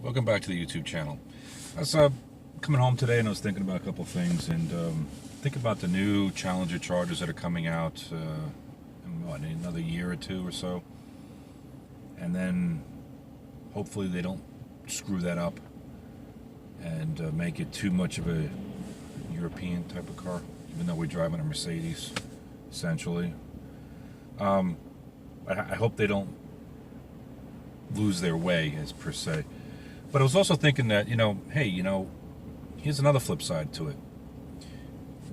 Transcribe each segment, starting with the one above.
Welcome back to the YouTube channel. I was coming home today and I was thinking about a couple things and thinking about the new Challenger Chargers that are coming out in another year or two or so. And then hopefully they don't screw that up and make it too much of a European type of car, even though we're driving a Mercedes, essentially. I hope they don't lose their way, as per se. But I was also thinking that, hey, here's another flip side to it.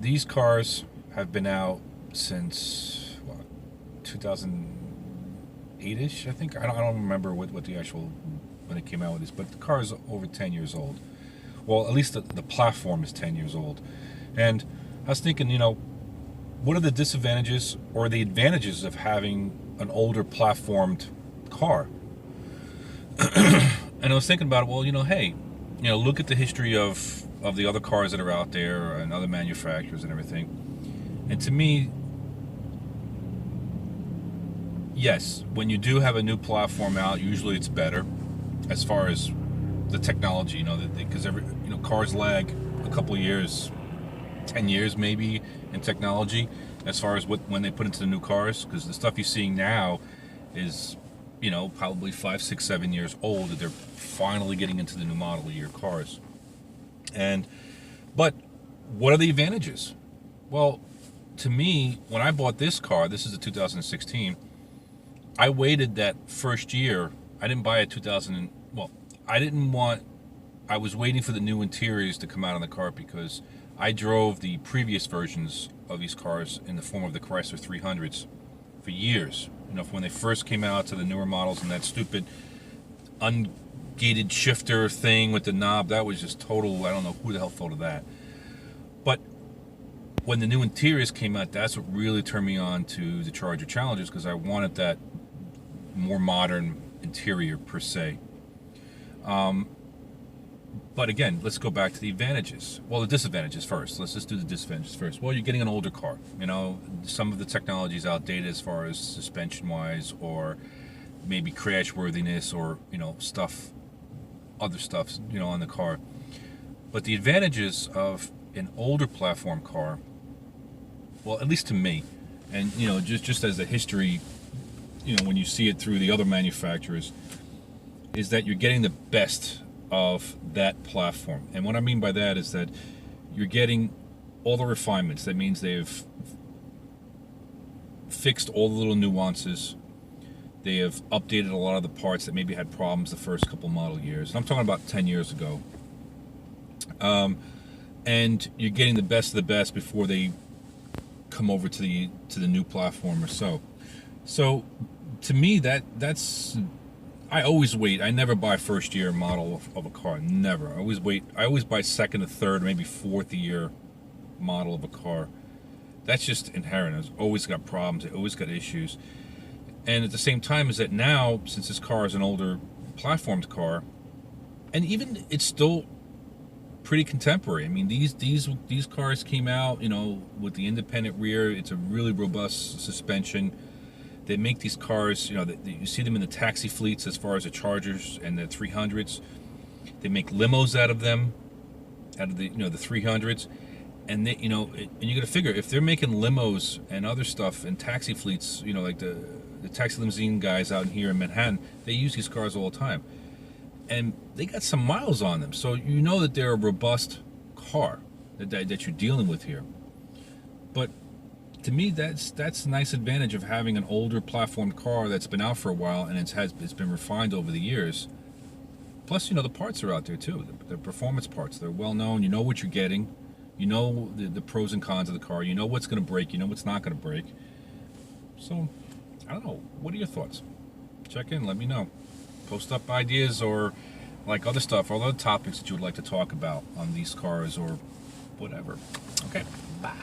These cars have been out since, 2008-ish, I think. I don't remember what the actual, when it came out with this, but the car is over 10 years old. Well, at least the platform is 10 years old. And I was thinking, what are the disadvantages or the advantages of having an older platformed car? And I was thinking about it, well, hey, look at the history of the other cars that are out there and other manufacturers and everything. And to me, yes, when you do have a new platform out, usually it's better as far as the technology, because cars lag a couple of years, 10 years maybe in technology as far as when they put into the new cars, because the stuff you're seeing now is probably 5, 6, 7 years old that they're finally getting into the new model year cars. But what are the advantages? Well, to me, when I bought this car, this is a 2016, I waited that first year. I didn't buy a I was waiting for the new interiors to come out on the car because I drove the previous versions of these cars in the form of the Chrysler 300s for years. When they first came out to the newer models, and that stupid ungated shifter thing with the knob, that was just total, I don't know who the hell thought of that. But when the new interiors came out, that's what really turned me on to the Charger Challengers, because I wanted that more modern interior per se. But again, let's go back to the advantages. Well, the disadvantages first. Let's just do the disadvantages first. Well, you're getting an older car. Some of the technology is outdated as far as suspension-wise, or maybe crash-worthiness, or other stuff, on the car. But the advantages of an older platform car, well, at least to me, and just as the history, when you see it through the other manufacturers, is that you're getting the best of that platform. And what I mean by that is that you're getting all the refinements. That means they've fixed all the little nuances. They have updated a lot of the parts that maybe had problems the first couple model years. And I'm talking about 10 years ago. And you're getting the best of the best before they come over to the new platform or so. So to me, that's I always wait. I never buy first year model of a car. Never. I always wait. I always buy second or third, maybe fourth year model of a car. That's just inherent. It's always got problems. It always got issues. And at the same time is that now, since this car is an older platformed car, and even it's still pretty contemporary. I mean, these cars came out, with the independent rear. It's a really robust suspension. They make these cars, you see them in the taxi fleets as far as the Chargers and the 300s. They make limos out of them, out of the 300s. And they, and you got to figure, if they're making limos and other stuff and taxi fleets, like the taxi limousine guys out here in Manhattan, they use these cars all the time. And they got some miles on them. So that they're a robust car that you're dealing with here. But to me, that's a nice advantage of having an older platformed car that's been out for a while and it's been refined over the years. Plus, the parts are out there too. The performance parts, they're well known. You know what you're getting. You know the pros and cons of the car. You know what's going to break. You know what's not going to break. So, I don't know. What are your thoughts? Check in. Let me know. Post up ideas or like other stuff or other topics that you would like to talk about on these cars or whatever. Okay. Bye.